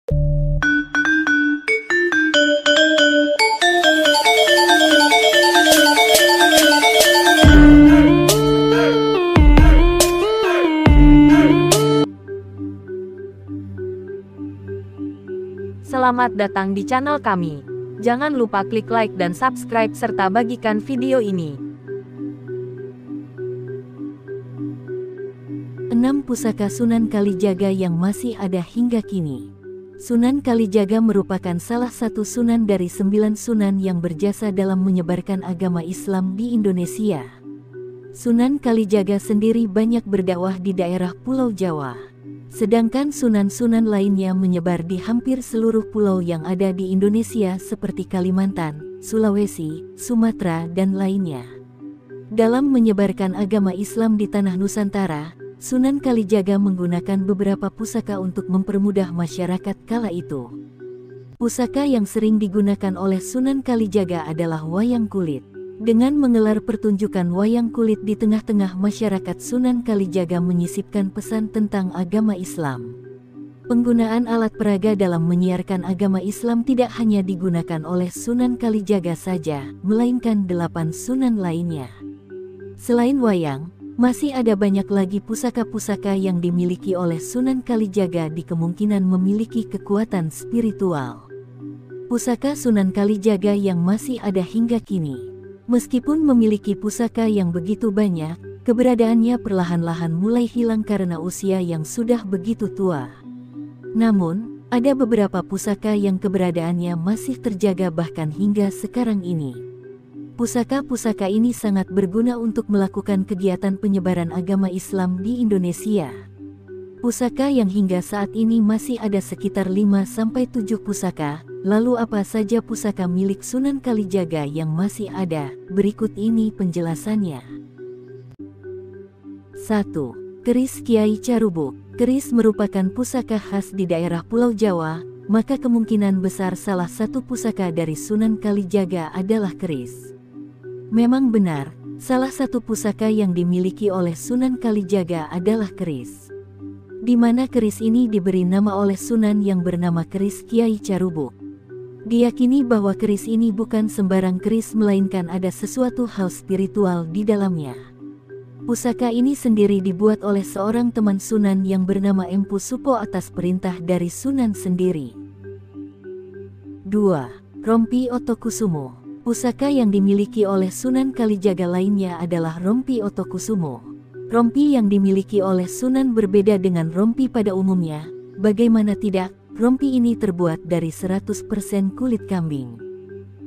Selamat datang di channel kami. Jangan lupa klik like dan subscribe serta bagikan video ini. 6 pusaka Sunan Kalijaga yang masih ada hingga kini. Sunan Kalijaga merupakan salah satu sunan dari 9 sunan yang berjasa dalam menyebarkan agama Islam di Indonesia. Sunan Kalijaga sendiri banyak berdakwah di daerah Pulau Jawa. Sedangkan sunan-sunan lainnya menyebar di hampir seluruh pulau yang ada di Indonesia seperti Kalimantan, Sulawesi, Sumatera, dan lainnya. Dalam menyebarkan agama Islam di tanah Nusantara, Sunan Kalijaga menggunakan beberapa pusaka untuk mempermudah masyarakat kala itu. Pusaka yang sering digunakan oleh Sunan Kalijaga adalah wayang kulit. Dengan mengelar pertunjukan wayang kulit di tengah-tengah masyarakat, Sunan Kalijaga menyisipkan pesan tentang agama Islam. Penggunaan alat peraga dalam menyiarkan agama Islam tidak hanya digunakan oleh Sunan Kalijaga saja, melainkan 8 sunan lainnya. Selain wayang, masih ada banyak lagi pusaka-pusaka yang dimiliki oleh Sunan Kalijaga di kemungkinan memiliki kekuatan spiritual. Pusaka Sunan Kalijaga yang masih ada hingga kini. Meskipun memiliki pusaka yang begitu banyak, keberadaannya perlahan-lahan mulai hilang karena usia yang sudah begitu tua. Namun, ada beberapa pusaka yang keberadaannya masih terjaga bahkan hingga sekarang ini. Pusaka-pusaka ini sangat berguna untuk melakukan kegiatan penyebaran agama Islam di Indonesia. Pusaka yang hingga saat ini masih ada sekitar 5-7 pusaka. Lalu apa saja pusaka milik Sunan Kalijaga yang masih ada? Berikut ini penjelasannya. 1. Keris Kiai Carubuk. Keris merupakan pusaka khas di daerah Pulau Jawa, maka kemungkinan besar salah satu pusaka dari Sunan Kalijaga adalah keris. Memang benar, salah satu pusaka yang dimiliki oleh Sunan Kalijaga adalah keris. Di mana keris ini diberi nama oleh Sunan yang bernama Keris Kiai Carubuk. Diyakini bahwa keris ini bukan sembarang keris melainkan ada sesuatu hal spiritual di dalamnya. Pusaka ini sendiri dibuat oleh seorang teman Sunan yang bernama Empu Supo atas perintah dari Sunan sendiri. 2. Rompi Otokusumo. Pusaka yang dimiliki oleh Sunan Kalijaga lainnya adalah rompi Otokusumo. Rompi yang dimiliki oleh Sunan berbeda dengan rompi pada umumnya. Bagaimana tidak, rompi ini terbuat dari 100% kulit kambing.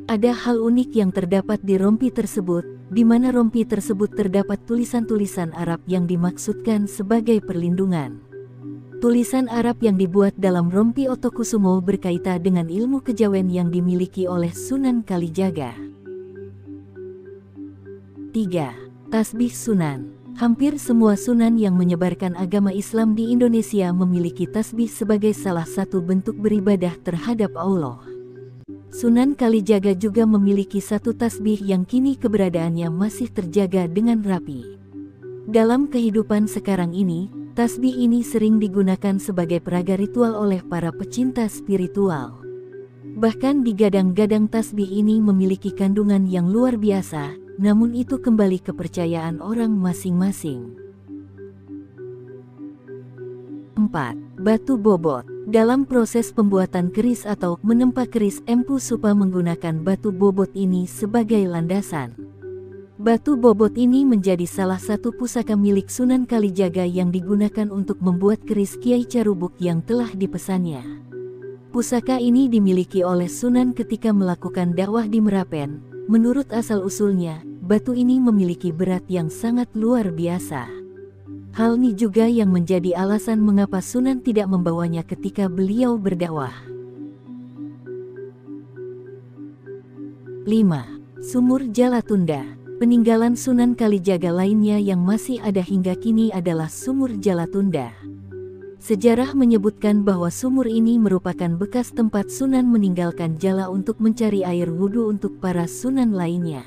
Ada hal unik yang terdapat di rompi tersebut, di mana rompi tersebut terdapat tulisan-tulisan Arab yang dimaksudkan sebagai perlindungan. Tulisan Arab yang dibuat dalam rompi Otokusumo berkaitan dengan ilmu kejawen yang dimiliki oleh Sunan Kalijaga. 3. Tasbih Sunan. Hampir semua sunan yang menyebarkan agama Islam di Indonesia memiliki tasbih sebagai salah satu bentuk beribadah terhadap Allah. Sunan Kalijaga juga memiliki satu tasbih yang kini keberadaannya masih terjaga dengan rapi. Dalam kehidupan sekarang ini, tasbih ini sering digunakan sebagai peraga ritual oleh para pecinta spiritual. Bahkan digadang-gadang tasbih ini memiliki kandungan yang luar biasa, namun itu kembali kepercayaan orang masing-masing. 4. Batu bobot. Dalam proses pembuatan keris atau menempa keris, Empu Supa menggunakan batu bobot ini sebagai landasan. Batu bobot ini menjadi salah satu pusaka milik Sunan Kalijaga yang digunakan untuk membuat keris Kiai Carubuk yang telah dipesannya. Pusaka ini dimiliki oleh Sunan ketika melakukan dakwah di Merapen. Menurut asal-usulnya, batu ini memiliki berat yang sangat luar biasa. Hal ini juga yang menjadi alasan mengapa Sunan tidak membawanya ketika beliau berdakwah. 5. Sumur Jalatunda. Peninggalan Sunan Kalijaga lainnya yang masih ada hingga kini adalah Sumur Jalatunda. Sejarah menyebutkan bahwa sumur ini merupakan bekas tempat Sunan meninggalkan jala untuk mencari air wudhu untuk para Sunan lainnya.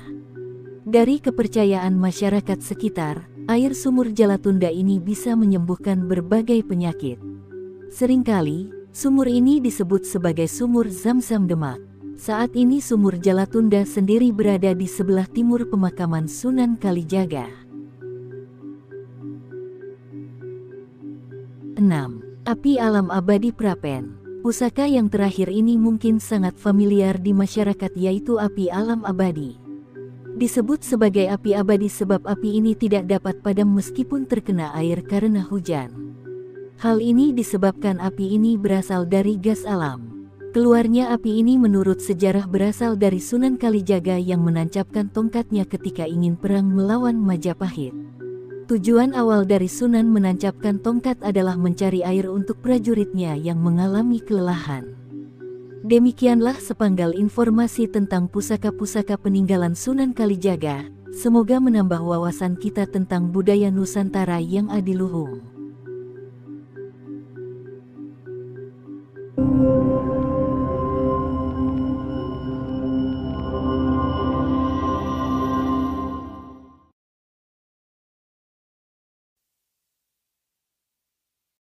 Dari kepercayaan masyarakat sekitar, air Sumur Jalatunda ini bisa menyembuhkan berbagai penyakit. Seringkali, Sumur ini disebut sebagai Sumur Zam-Zam Demak. Saat ini Sumur Jalatunda sendiri berada di sebelah timur pemakaman Sunan Kalijaga. 6. Api Alam Abadi Prapen. Pusaka yang terakhir ini mungkin sangat familiar di masyarakat, yaitu api alam abadi. Disebut sebagai api abadi sebab api ini tidak dapat padam meskipun terkena air karena hujan. Hal ini disebabkan api ini berasal dari gas alam. Keluarnya api ini menurut sejarah berasal dari Sunan Kalijaga yang menancapkan tongkatnya ketika ingin perang melawan Majapahit. Tujuan awal dari Sunan menancapkan tongkat adalah mencari air untuk prajuritnya yang mengalami kelelahan. Demikianlah sepenggal informasi tentang pusaka-pusaka peninggalan Sunan Kalijaga. Semoga menambah wawasan kita tentang budaya Nusantara yang adiluhung.